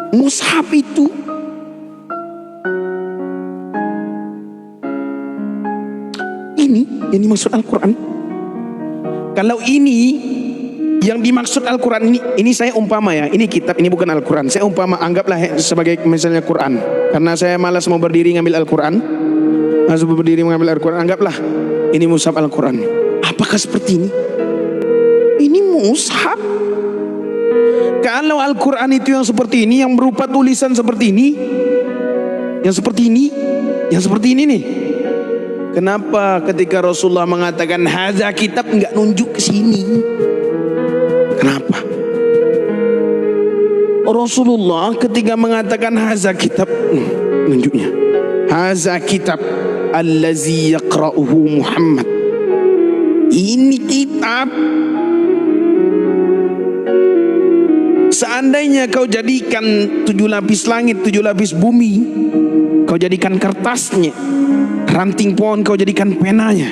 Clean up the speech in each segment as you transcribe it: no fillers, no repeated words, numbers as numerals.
Mushaf itu ini yang dimaksud Al-Quran. Kalau ini yang dimaksud Al-Quran, ini saya umpama ya, ini kitab, ini bukan Al-Quran. Saya umpama, anggaplah sebagai misalnya Quran, karena saya malas mau berdiri ngambil Al-Quran, anggaplah ini mushaf Al-Quran. Apakah seperti ini? Ini mushaf. Kalau Al-Quran itu yang seperti ini, yang berupa tulisan seperti ini, yang seperti ini, yang seperti ini nih, kenapa ketika Rasulullah mengatakan hadza kitab enggak nunjuk ke sini? Kenapa? Rasulullah ketika mengatakan hadza kitab, nunjuknya hadza kitab allazi yaqra'uhu Muhammad. Ini kitab. Seandainya kau jadikan 7 lapis langit, 7 lapis bumi, kau jadikan kertasnya, ranting pohon kau jadikan penanya,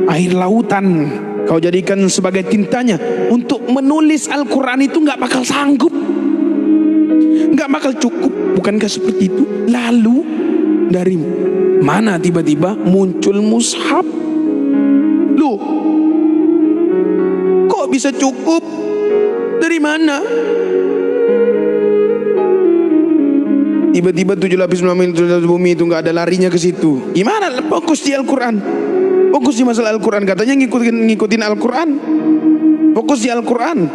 air lautan kau jadikan sebagai tintanya, untuk menulis Al-Quran itu nggak bakal sanggup, nggak bakal cukup. Bukankah seperti itu? Lalu dari mana tiba-tiba muncul mushaf? Loh, kok bisa cukup? Dari mana? Tiba-tiba 7 lapis bumi itu nggak ada larinya ke situ. Gimana? Fokus di Al-Quran, fokus di masalah Al-Quran. Katanya ngikutin Al-Quran. Fokus di Al-Quran,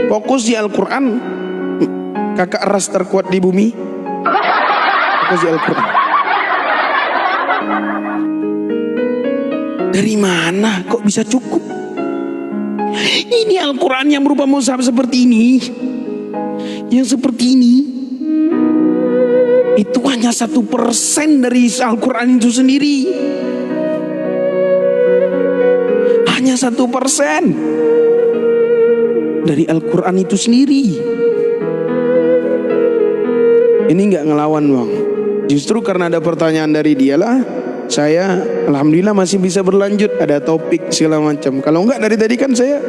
fokus di Al-Quran. Kakak ras terkuat di bumi, fokus di Al-Quran. Dari mana kok bisa cukup? Ini Al-Quran yang berupa mushaf seperti ini, yang seperti ini, itu hanya 1% dari Al-Quran itu sendiri. Hanya 1% dari Al-Quran itu sendiri. Ini nggak ngelawan bang, justru karena ada pertanyaan dari dialah saya alhamdulillah masih bisa berlanjut, ada topik segala macam. Kalau enggak dari tadi kan saya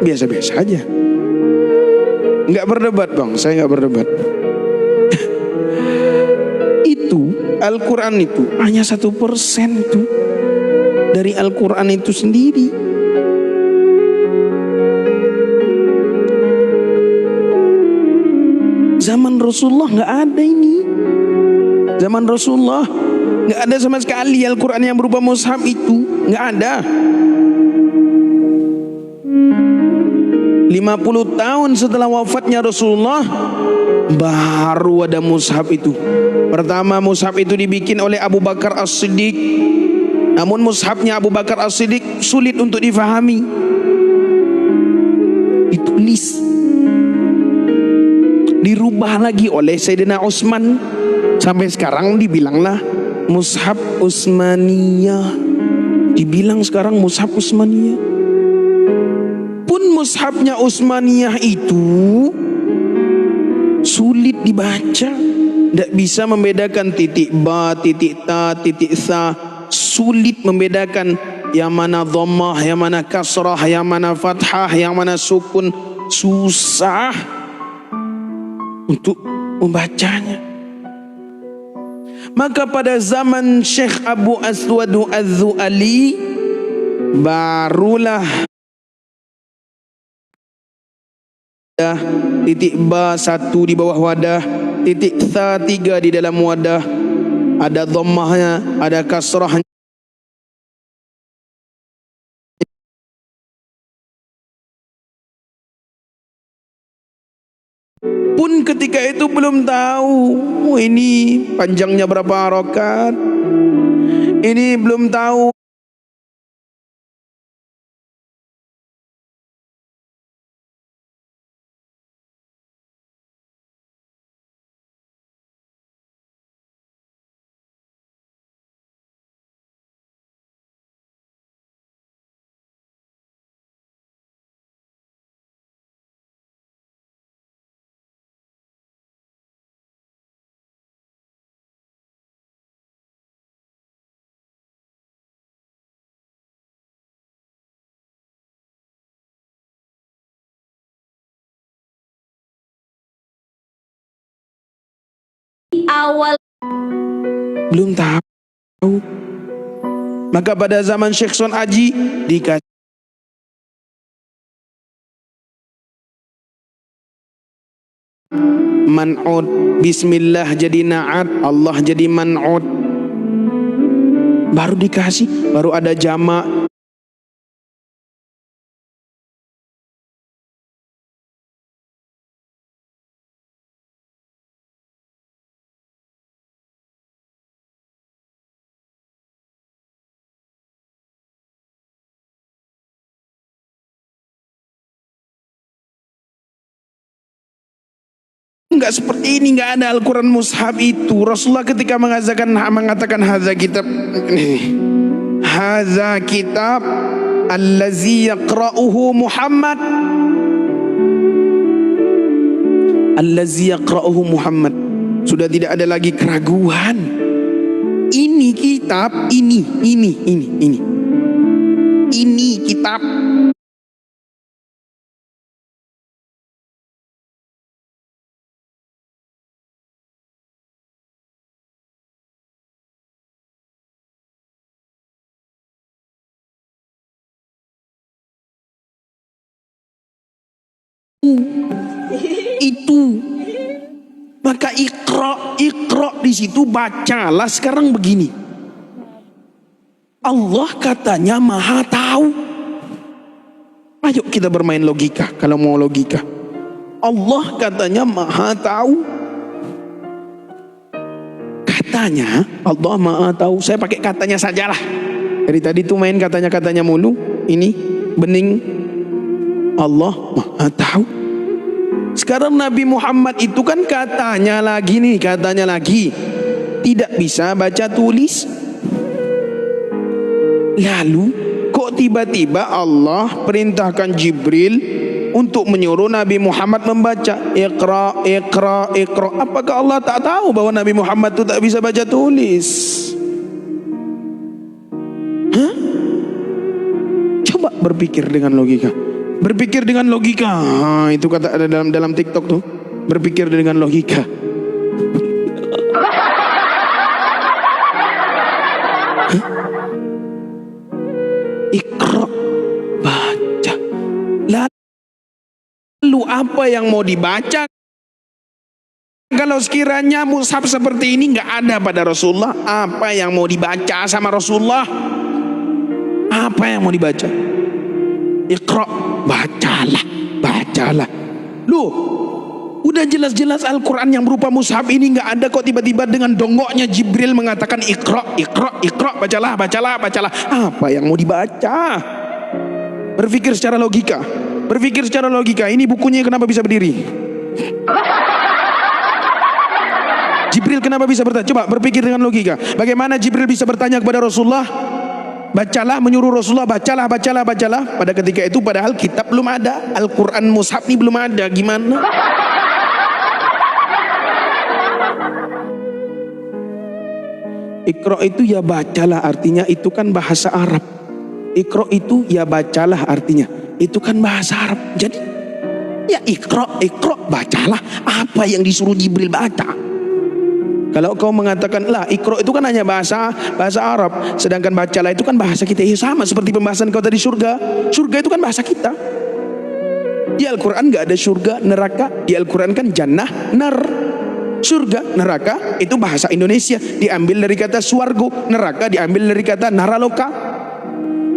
biasa-biasa aja, nggak berdebat bang, saya nggak berdebat. Itu Al-Quran itu hanya 1% itu dari Al-Quran itu sendiri. Zaman Rasulullah nggak ada ini. Zaman Rasulullah nggak ada sama sekali Al-Quran yang berupa mushaf itu, nggak ada. 50 tahun setelah wafatnya Rasulullah baru ada mushaf itu. Pertama mushaf itu dibikin oleh Abu Bakar As-Siddiq, namun mushafnya Abu Bakar As-Siddiq sulit untuk difahami, ditulis, dirubah lagi oleh Sayyidina Utsman, sampai sekarang dibilanglah mushaf Utsmaniyah, dibilang sekarang mushaf Utsmaniyah. Pun mushafnya Utsmaniyah itu sulit dibaca, tidak bisa membedakan titik ba, titik ta, titik sa, sulit membedakan yang mana dhammah, yang mana kasrah, yang mana fathah, yang mana sukun, susah untuk membacanya. Maka pada zaman Syekh Abu Aswad Az-Zu'ali barulah titik ba 1 di bawah wadah, titik tha 3 di dalam wadah, ada dhammahnya, ada kasrahnya. Pun ketika itu belum tahu ini panjangnya berapa harokat, ini belum tahu awal belum tahu. Maka pada zaman Syekh Son Aji dikasih man'ud, bismillah jadi na'at, Allah jadi man'ud, baru dikasih, baru ada jamak. Enggak seperti ini, enggak ada Al-Quran mushaf itu. Rasulullah ketika mengatakan hadza kitab, hadza kitab allazi yaqra'uhu Muhammad, allazi yaqra'uhu Muhammad, sudah tidak ada lagi keraguan. Ini kitab, ini kitab. Itu maka Iqra di situ bacalah. Sekarang begini, Allah katanya maha tahu. Ayo kita bermain logika. Kalau mau logika, Allah katanya maha tahu, katanya Allah maha tahu. Saya pakai katanya sajalah. Dari tadi tuh main katanya mulu. Ini bening. Allah maha tahu. Sekarang Nabi Muhammad itu kan katanya lagi tidak bisa baca tulis. Lalu kok tiba-tiba Allah perintahkan Jibril untuk menyuruh Nabi Muhammad membaca Iqra. Apakah Allah tak tahu bahwa Nabi Muhammad itu tak bisa baca tulis? Hah? Coba berpikir dengan logika. Berpikir dengan logika. Itu kata ada dalam TikTok tuh. Berpikir dengan logika. Iqra, baca. Lalu apa yang mau dibaca? Kalau sekiranya mushaf seperti ini nggak ada pada Rasulullah, apa yang mau dibaca sama Rasulullah? Apa yang mau dibaca? Iqra, bacalah. Loh, udah jelas-jelas Al-Quran yang berupa mushaf ini nggak ada, kok tiba-tiba dengan dongoknya Jibril mengatakan Iqra, bacalah. Apa yang mau dibaca? Berpikir secara logika. Ini bukunya kenapa bisa berdiri? Jibril kenapa bisa bertanya? Coba berpikir dengan logika. Bagaimana Jibril bisa bertanya kepada Rasulullah? Bacalah, menyuruh Rasulullah bacalah. Pada ketika itu padahal kitab belum ada, Al-Quran mushaf ini belum ada. Gimana? Iqra itu ya bacalah, artinya itu kan bahasa Arab. Iqra itu ya bacalah, artinya itu kan bahasa Arab. Jadi ya Iqra bacalah. Apa yang disuruh Jibril baca? Kalau kau mengatakan lah Iqra itu kan hanya bahasa Arab, sedangkan bacalah itu kan bahasa kita. Ya sama seperti pembahasan kau tadi surga. Surga itu kan bahasa kita. Di Al-Quran nggak ada surga, neraka. Di Al-Quran kan jannah, nar. Surga, neraka itu bahasa Indonesia, diambil dari kata swargo. Neraka diambil dari kata naraloka.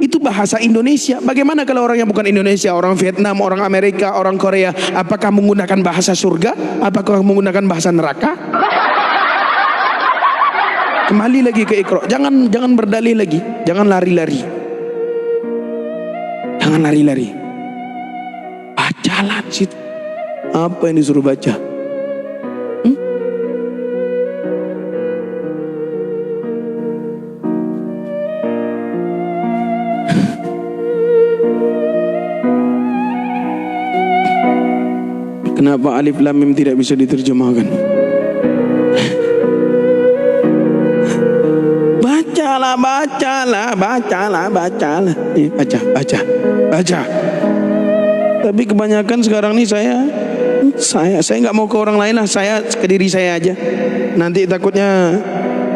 Itu bahasa Indonesia. Bagaimana kalau orang yang bukan Indonesia, orang Vietnam, orang Amerika, orang Korea, apakah menggunakan bahasa surga? Apakah menggunakan bahasa neraka? Kembali lagi ke Iqra. Jangan berdalih lagi. Jangan lari-lari. Bacalah di situ. Apa yang disuruh baca? Kenapa alif lam mim tidak bisa diterjemahkan? Bacalah. Baca. Tapi kebanyakan sekarang nih saya Saya nggak mau ke orang lain lah, saya ke diri saya aja. Nanti takutnya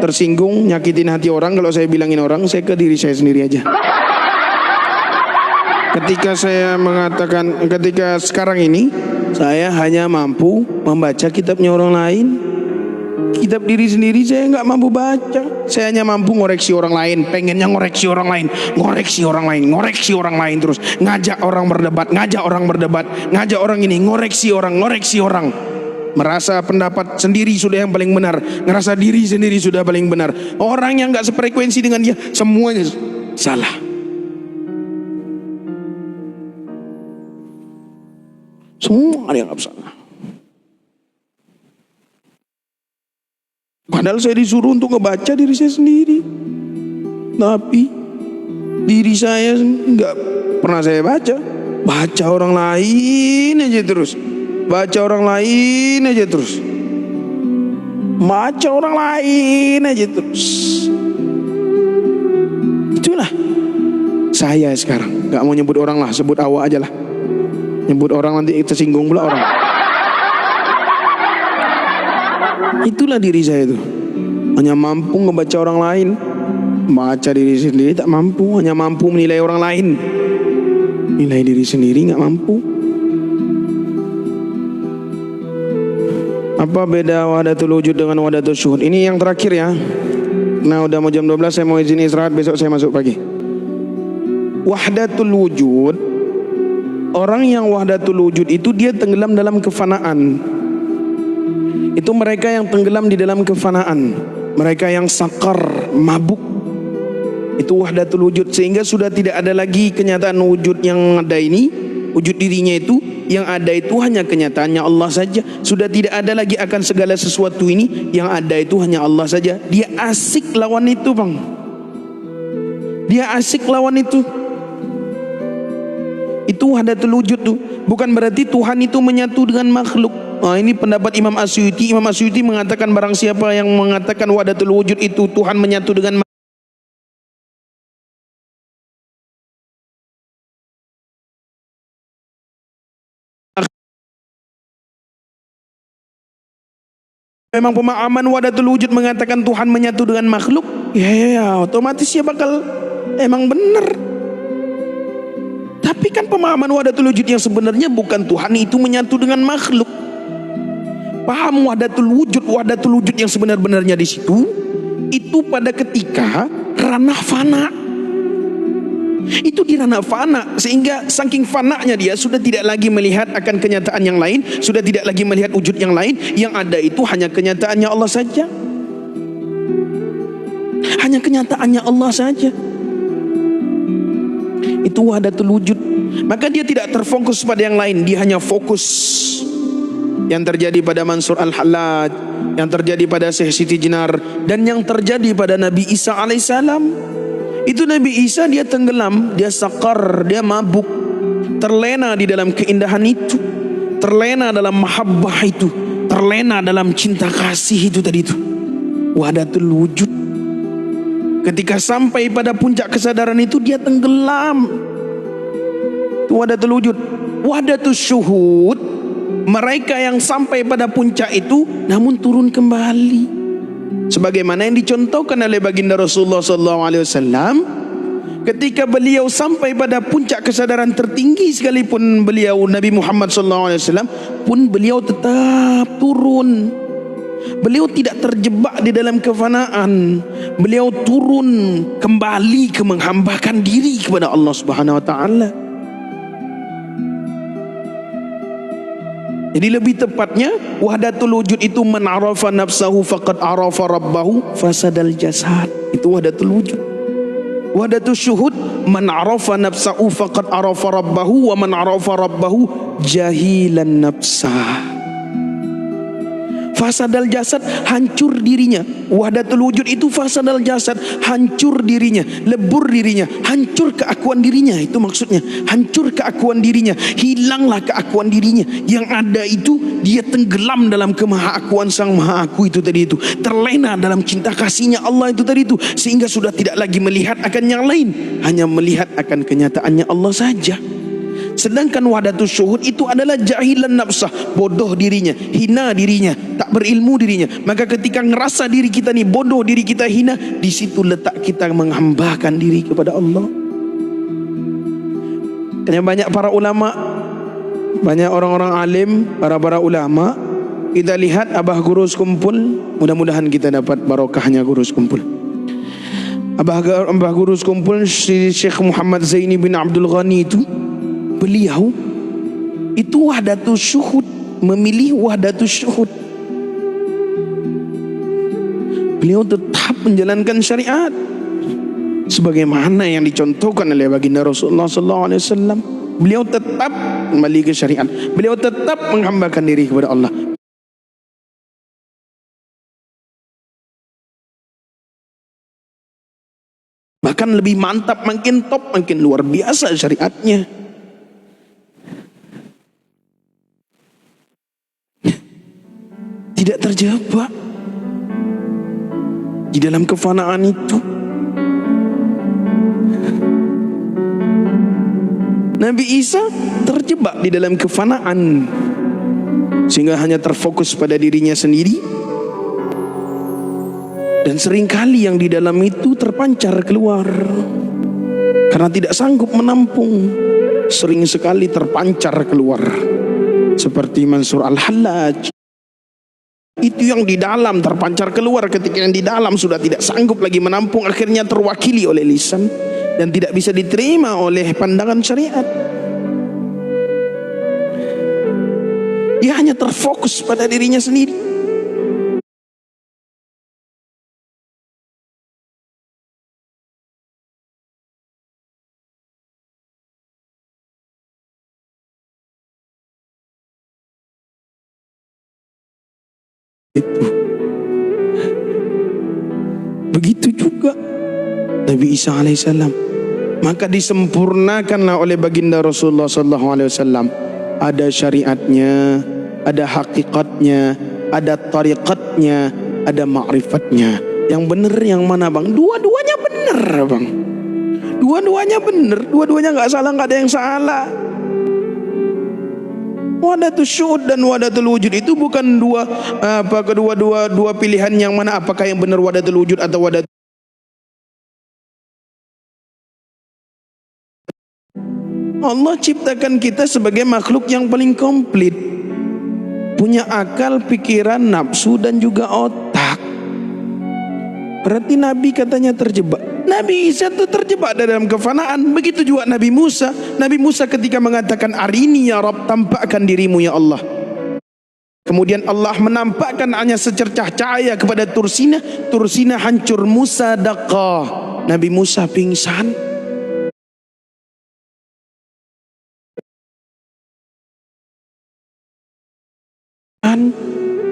tersinggung, nyakitin hati orang kalau saya bilangin orang. Saya ke diri saya sendiri aja. Ketika saya mengatakan, ketika sekarang ini saya hanya mampu membaca kitabnya orang lain, kitab diri sendiri saya nggak mampu baca. Saya hanya mampu ngoreksi orang lain, pengennya ngoreksi orang lain, ngoreksi orang lain, ngoreksi orang lain terus, ngajak orang berdebat, ngajak orang ini, ngoreksi orang. Merasa pendapat sendiri sudah yang paling benar, ngerasa diri sendiri sudah paling benar. Orang yang nggak sefrekuensi dengan dia semuanya salah. Semua dianggap salah. Padahal saya disuruh untuk ngebaca diri saya sendiri, tapi diri saya nggak pernah saya baca. Baca orang lain aja terus, baca orang lain aja terus, baca orang lain aja terus. Itulah saya sekarang. Nggak mau nyebut orang lah, sebut awak aja lah. Nyebut orang nanti tersinggung pula orang. Itulah diri saya itu. Hanya mampu membaca orang lain, baca diri sendiri tak mampu. Hanya mampu menilai orang lain, nilai diri sendiri nggak mampu. Apa beda wahdatul wujud dengan wahdatul syuhud? Ini yang terakhir ya. Nah udah mau jam 12, saya mau izin istirahat, besok saya masuk pagi. Wahdatul wujud, orang yang wahdatul wujud itu dia tenggelam dalam kefanaan. Itu mereka yang tenggelam di dalam kefanaan, mereka yang sakar, mabuk. Itu wahdatul wujud, sehingga sudah tidak ada lagi kenyataan wujud yang ada ini, wujud dirinya itu. Yang ada itu hanya kenyataannya Allah saja. Sudah tidak ada lagi akan segala sesuatu ini, yang ada itu hanya Allah saja. Dia asik lawan itu bang, dia asik lawan itu. Itu wahdatul wujud tuh. Bukan berarti Tuhan itu menyatu dengan makhluk. Nah, ini pendapat Imam Asyuti. Imam Asyuti mengatakan barang siapa yang mengatakan wahdatul wujud itu Tuhan menyatu dengan memang pemahaman wahdatul wujud mengatakan Tuhan menyatu dengan makhluk, ya otomatis ya bakal emang benar. Tapi kan pemahaman wahdatul wujud yang sebenarnya bukan Tuhan itu menyatu dengan makhluk. Paham wahdatul wujud yang sebenar-benarnya di situ itu pada ketika ranah fana. Itu di ranah fana, sehingga saking fananya dia sudah tidak lagi melihat akan kenyataan yang lain, sudah tidak lagi melihat wujud yang lain. Yang ada itu hanya kenyataannya Allah saja. Hanya kenyataannya Allah saja. Itu wahdatul wujud. Maka dia tidak terfokus pada yang lain, dia hanya fokus. Yang terjadi pada Mansur Al-Hallaj, yang terjadi pada Syekh Siti Jenar, dan yang terjadi pada Nabi Isa alaihissalam. Itu Nabi Isa dia tenggelam, dia sakar, dia mabuk, terlena di dalam keindahan itu, terlena dalam mahabbah itu, terlena dalam cinta kasih itu tadi itu. Wahdatul wujud. Ketika sampai pada puncak kesadaran itu dia tenggelam. Itu wahdatul wujud. Wahdatul syuhud, mereka yang sampai pada puncak itu namun turun kembali, sebagaimana yang dicontohkan oleh baginda Rasulullah SAW. Ketika beliau sampai pada puncak kesadaran tertinggi sekalipun beliau Nabi Muhammad SAW pun beliau tetap turun. Beliau tidak terjebak di dalam kefanaan. Beliau turun kembali ke menghambakan diri kepada Allah Subhanahu wa taala. Jadi lebih tepatnya wahdatul wujud itu man arafa nafsahu faqad arafa rabbahu fasadal jasad. Itu wahdatul wujud. Wahdatul syuhud man arafa nafsahu faqad arafa rabbahu wa man arafa rabbahu jahilan nafsah. Fasadal jasad, hancur dirinya. Wahdatul wujud itu fasadal jasad, hancur dirinya, lebur dirinya, hancur keakuan dirinya. Itu maksudnya, hancur keakuan dirinya, hilanglah keakuan dirinya. Yang ada itu dia tenggelam dalam kemahaakuan Sang Maha Aku itu tadi itu, terlena dalam cinta kasihnya Allah itu tadi itu, sehingga sudah tidak lagi melihat akan yang lain, hanya melihat akan kenyataannya Allah saja. Sedangkan wahdatus syuhud itu adalah jahilan nafsah, bodoh dirinya, hina dirinya, tak berilmu dirinya. Maka ketika ngerasa diri kita ni bodoh, diri kita hina, di situ letak kita menghambakan diri kepada Allah. Karena banyak para ulama, banyak orang-orang alim, para ulama, kita lihat abah guru sekumpul, mudah-mudahan kita dapat barokahnya guru sekumpul. Abah guru sekumpul Syekh Muhammad Zaini bin Abdul Ghani itu, beliau itu wahdatus syuhud, memilih wahdatus syuhud. Beliau tetap menjalankan syariat sebagaimana yang dicontohkan oleh baginda Rasulullah SAW. Beliau tetap kembali ke syariat. Beliau tetap menghambakan diri kepada Allah. Bahkan lebih mantap, makin top, makin luar biasa syariatnya. Tidak terjebak di dalam kefanaan itu. Nabi Isa terjebak di dalam kefanaan sehingga hanya terfokus pada dirinya sendiri, dan seringkali yang di dalam itu terpancar keluar karena tidak sanggup menampung. Sering sekali terpancar keluar, seperti Mansur Al-Hallaj. Itu yang di dalam terpancar keluar ketika yang di dalam sudah tidak sanggup lagi menampung, akhirnya terwakili oleh lisan dan tidak bisa diterima oleh pandangan syariat. Dia hanya terfokus pada dirinya sendiri. Itu. Begitu juga Nabi Isa alaihissalam. Maka disempurnakanlah oleh baginda Rasulullah sallallahu alaihi wasallam. Ada syariatnya, ada hakikatnya, ada tariqatnya, ada ma'rifatnya. Yang benar yang mana bang? Dua-duanya benar bang. Dua-duanya benar, dua-duanya nggak salah, nggak ada yang salah. Wahdatus syuhud dan wahdatul wujud itu bukan dua pilihan yang mana, apakah yang benar wahdatul wujud atau wahdatul. Allah ciptakan kita sebagai makhluk yang paling komplit, punya akal, pikiran, nafsu dan juga otak. Berarti Nabi katanya terjebak. Nabi Isa itu terjebak dalam kefanaan. Begitu juga Nabi Musa. Nabi Musa ketika mengatakan arini ya Rabb, tampakkan dirimu ya Allah. Kemudian Allah menampakkan hanya secercah cahaya kepada Tursina. Tursina hancur, Musa daqa. Nabi Musa pingsan.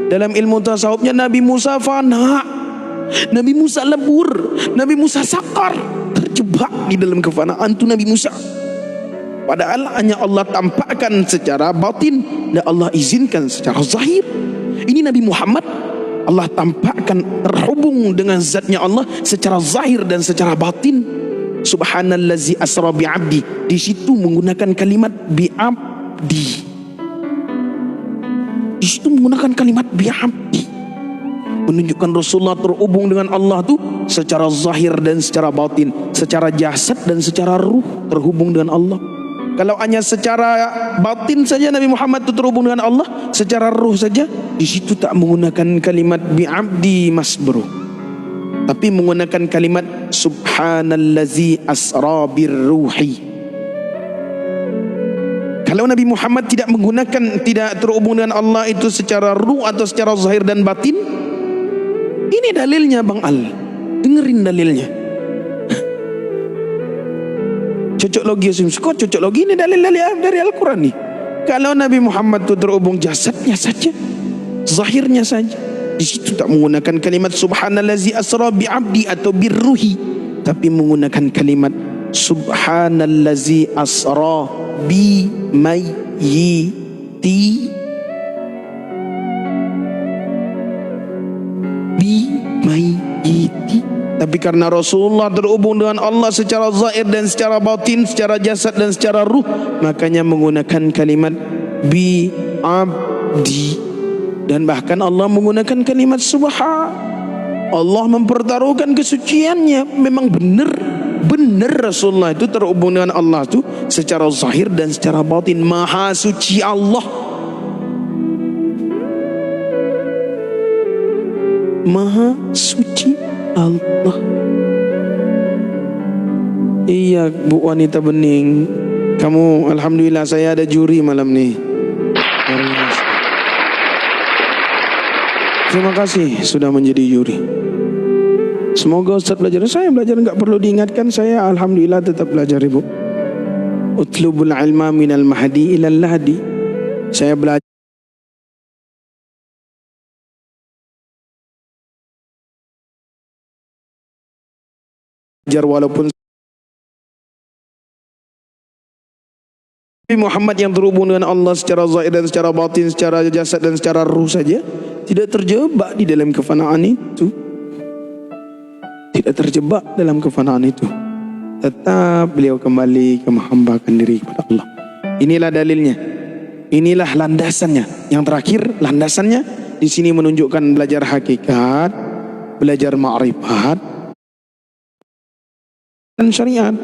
Dalam ilmu tasawufnya Nabi Musa fana, Nabi Musa lebur, Nabi Musa sakar, terjebak di dalam kefanaan itu Nabi Musa. Padahal hanya Allah tampakkan secara batin dan Allah izinkan secara zahir. Ini Nabi Muhammad, Allah tampakkan terhubung dengan zatnya Allah secara zahir dan secara batin. Subhanallazi asra bi'abdi, di situ menggunakan kalimat bi'abdi. Di situ menggunakan kalimat bi'abdi, menunjukkan Rasulullah terhubung dengan Allah tuh secara zahir dan secara batin, secara jasad dan secara ruh terhubung dengan Allah. Kalau hanya secara batin saja Nabi Muhammad itu terhubung dengan Allah, secara ruh saja di situ tak menggunakan kalimat bi'abdi mas bro, tapi menggunakan kalimat subhanallazi asra birruhi. Kalau Nabi Muhammad tidak menggunakan, tidak terhubung dengan Allah itu secara ruh atau secara zahir dan batin, ini dalilnya Bang Al, dengerin dalilnya. Cocok logi kok cocok logi, ini dalil dari Al-Quran nih. Kalau Nabi Muhammad itu terhubung jasadnya saja, zahirnya saja, di situ tak menggunakan kalimat subhanallazi asra bi'abdi atau birruhi, tapi menggunakan kalimat subhanallazi asra bi mayyiti bi mayyiti Tapi karena Rasulullah terhubung dengan Allah secara zahir dan secara batin, secara jasad dan secara ruh, makanya menggunakan kalimat bi abdi. Dan bahkan Allah menggunakan kalimat subhan. Allah mempertaruhkan kesuciannya. Memang benar Rasulullah itu terhubung dengan Allah itu secara zahir dan secara batin. Maha suci Allah, maha suci Allah. Iya Bu wanita bening, kamu alhamdulillah saya ada juri malam nih. Terima kasih sudah menjadi juri. Semoga Ustaz belajar. Saya belajar enggak perlu diingatkan, saya alhamdulillah tetap belajar Ibu. Utlubul ilma minal mahdi ilal lahdi. Saya belajar walaupun Muhammad yang terhubung dengan Allah secara zahir dan secara batin, secara jasad dan secara ruh saja, tidak terjebak di dalam kefanaan itu. Tidak terjebak dalam kefanaan itu. Tetap beliau kembali ke menghambakan diri kepada Allah. Inilah dalilnya. Inilah landasannya. Yang terakhir landasannya di sini menunjukkan belajar hakikat, belajar ma'rifat dan syariat.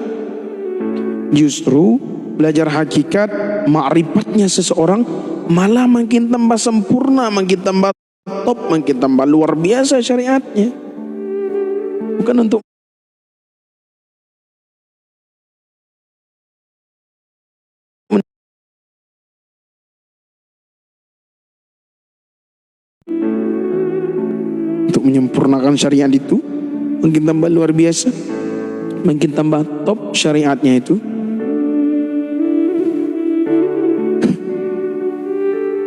Justru belajar hakikat, ma'rifatnya seseorang malah makin tambah sempurna, makin tambah top, makin tambah luar biasa syariatnya. Bukan untuk menyempurnakan syariat itu, makin tambah luar biasa, makin tambah top syariatnya itu.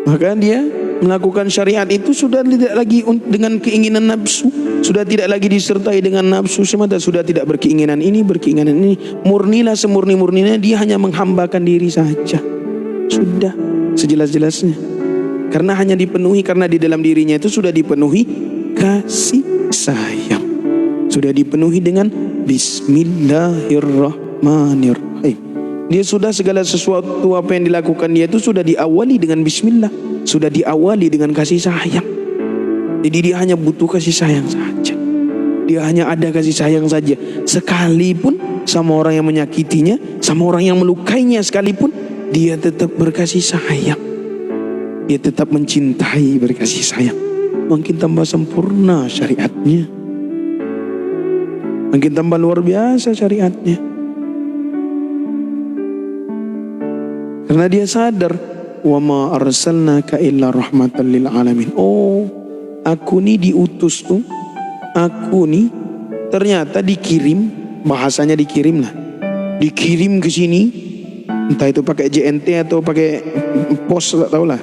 Maka dia melakukan syariat itu sudah tidak lagi dengan keinginan nafsu, sudah tidak lagi disertai dengan nafsu semata, sudah tidak berkeinginan ini, berkeinginan ini. Murnilah semurni-murninya, dia hanya menghambakan diri saja. Sudah sejelas-jelasnya. Karena hanya dipenuhi, karena di dalam dirinya itu sudah dipenuhi kasih sayang. Sudah dipenuhi dengan Bismillahirrahmanirrahim. Dia sudah segala sesuatu apa yang dilakukan dia itu sudah diawali dengan bismillah, sudah diawali dengan kasih sayang. Jadi dia hanya butuh kasih sayang saja. Dia hanya ada kasih sayang saja. Sekalipun sama orang yang menyakitinya, sama orang yang melukainya sekalipun, dia tetap berkasih sayang. Dia tetap mencintai, berkasih sayang. Makin tambah sempurna syariatnya, makin tambah luar biasa syariatnya. Karena dia sadar, wa ma arsalnaka illa rahmatan lil alamin. Oh, aku nih diutus tuh, aku nih ternyata dikirim, bahasanya dikirim lah, dikirim ke sini, entah itu pakai JNT atau pakai pos, tak tahu lah.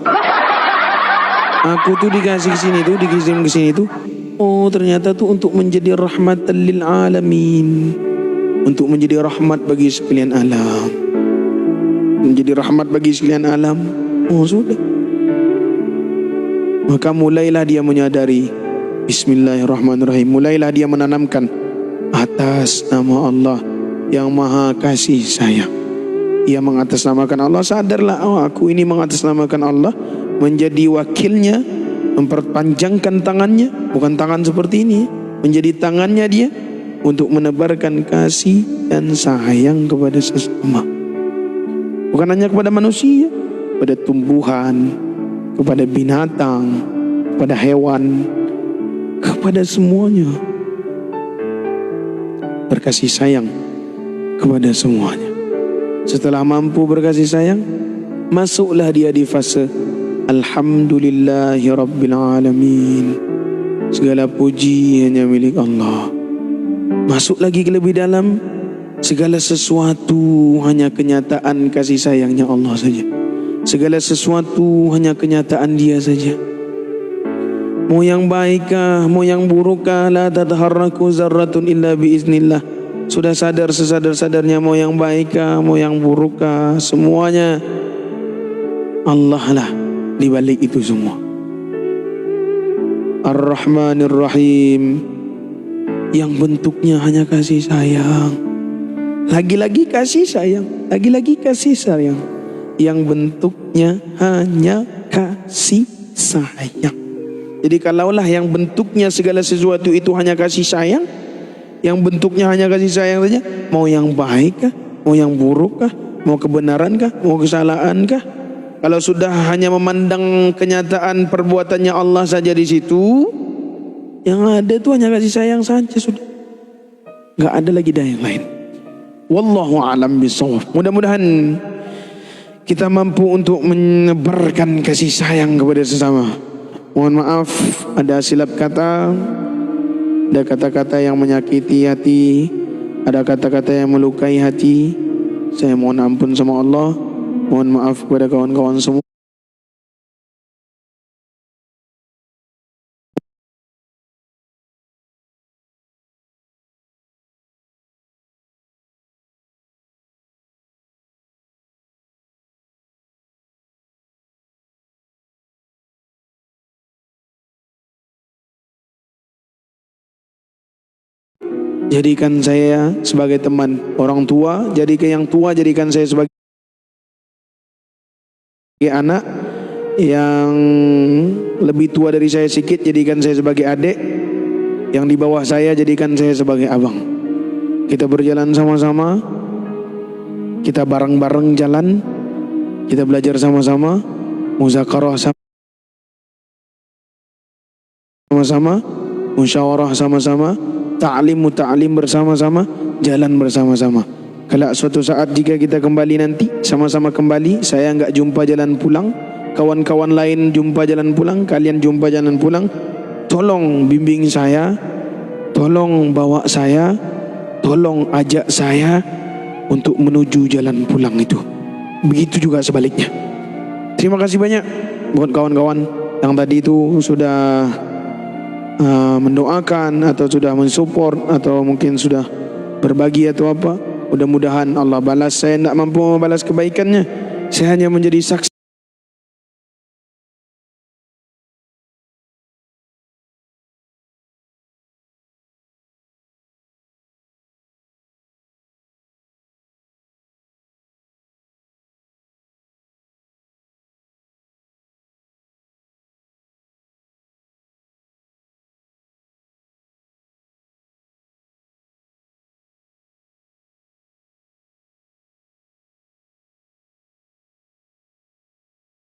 Aku tuh dikasih ke sini tuh, dikirim ke sini tuh. Oh, ternyata tuh untuk menjadi rahmatan lil alamin, untuk menjadi rahmat bagi sekalian alam, menjadi rahmat bagi sekalian alam. Oh sudah. Maka mulailah dia menyadari, Bismillahirrahmanirrahim. Mulailah dia menanamkan atas nama Allah yang maha kasih sayang. Ia mengatasnamakan Allah, sadarlah, oh aku ini mengatasnamakan Allah, menjadi wakilnya, memperpanjangkan tangannya, bukan tangan seperti ini, menjadi tangannya dia untuk menebarkan kasih dan sayang kepada sesama. Bukan hanya kepada manusia, kepada tumbuhan, kepada binatang, kepada hewan, kepada semuanya. Berkasih sayang kepada semuanya. Setelah mampu berkasih sayang, masuklah dia di fase Alhamdulillahi Rabbil Alamin. Segala puji hanya milik Allah. Masuk lagi ke lebih dalam, segala sesuatu hanya kenyataan kasih sayangnya Allah saja. Segala sesuatu hanya kenyataan dia saja. Mau yang baikkah, mau yang burukkah, la tataharraku zarratun illa biiznillah. Sudah sadar sesadar-sadarnya, mau yang baikkah, mau yang burukkah, semuanya Allah lah di balik itu semua. Ar-Rahmanir Rahim. yang bentuknya hanya kasih sayang. Lagi-lagi kasih sayang, lagi-lagi kasih sayang, yang bentuknya hanya kasih sayang. Jadi kalaulah yang bentuknya segala sesuatu itu hanya kasih sayang, yang bentuknya hanya kasih sayang saja, mau yang baik kah, mau yang buruk kah, mau kebenaran kah, mau kesalahan kah, kalau sudah hanya memandang kenyataan perbuatannya Allah saja di situ, yang ada itu hanya kasih sayang saja sudah, nggak ada lagi dah yang lain. Wallahu a'lam bishawab. Mudah-mudahan kita mampu untuk menebarkan kasih sayang kepada sesama. Mohon maaf ada silap kata, ada kata-kata yang menyakiti hati, ada kata-kata yang melukai hati. Saya mohon ampun sama Allah. Mohon maaf kepada kawan-kawan semua. Jadikan saya sebagai teman orang tua, jadikan yang tua jadikan saya sebagai anak, yang lebih tua dari saya sedikit jadikan saya sebagai adik, yang di bawah saya jadikan saya sebagai abang. Kita berjalan sama-sama, kita bareng-bareng jalan, kita belajar sama-sama, muzakarah sama-sama, musyawarah sama-sama, ta'lim bersama-sama, jalan bersama-sama. Kalau suatu saat jika kita kembali nanti, sama-sama kembali, saya enggak jumpa jalan pulang, kawan-kawan lain jumpa jalan pulang, kalian jumpa jalan pulang, tolong bimbing saya, tolong bawa saya, tolong ajak saya untuk menuju jalan pulang itu. Begitu juga sebaliknya. Terima kasih banyak buat kawan-kawan yang tadi itu sudah mendoakan atau sudah mensupport atau mungkin sudah berbagi atau apa. Mudah-mudahan Allah balas. Saya tidak mampu membalas kebaikannya, saya hanya menjadi saksi.